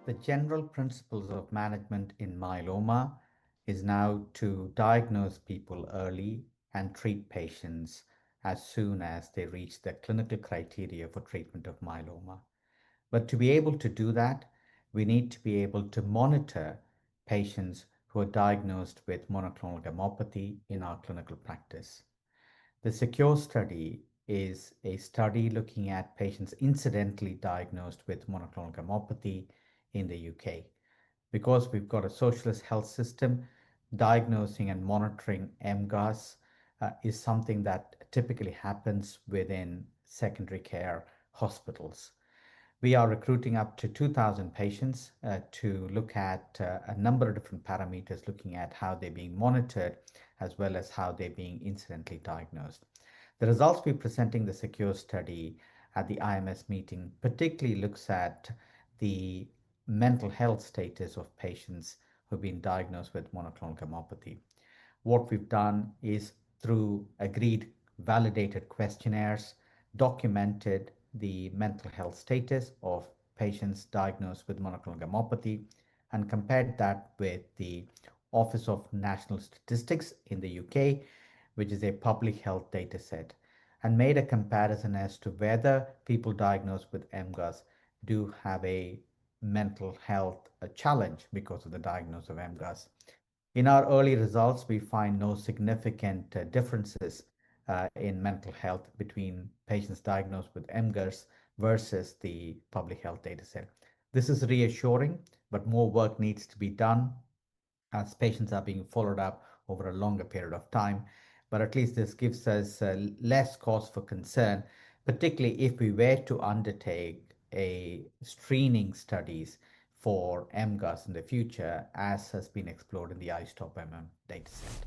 The general principles of management in myeloma is now to diagnose people early and treat patients as soon as they reach the clinical criteria for treatment of myeloma. But to be able to do that, we need to be able to monitor patients who are diagnosed with monoclonal gammopathy in our clinical practice. The SECURE study is a study looking at patients incidentally diagnosed with monoclonal gammopathy in the UK. Because we've got a socialist health system, diagnosing and monitoring MGUS is something that typically happens within secondary care hospitals. We are recruiting up to 2,000 patients to look at a number of different parameters, looking at how they're being monitored as well as how they're being incidentally diagnosed. The results we're presenting the SECURE study at the IMS meeting particularly looks at the mental health status of patients who've been diagnosed with monoclonal gammopathy. What we've done is through agreed validated questionnaires, documented the mental health status of patients diagnosed with monoclonal gammopathy and compared that with the Office of National Statistics in the UK, which is a public health data set, and made a comparison as to whether people diagnosed with MGUS do have a mental health challenge because of the diagnosis of MGUS. In our early results, we find no significant differences in mental health between patients diagnosed with MGUS versus the public health data set. This is reassuring, but more work needs to be done as patients are being followed up over a longer period of time. But at least this gives us less cause for concern, particularly if we were to undertake a screening studies for MGUS in the future, as has been explored in the iStop MM dataset.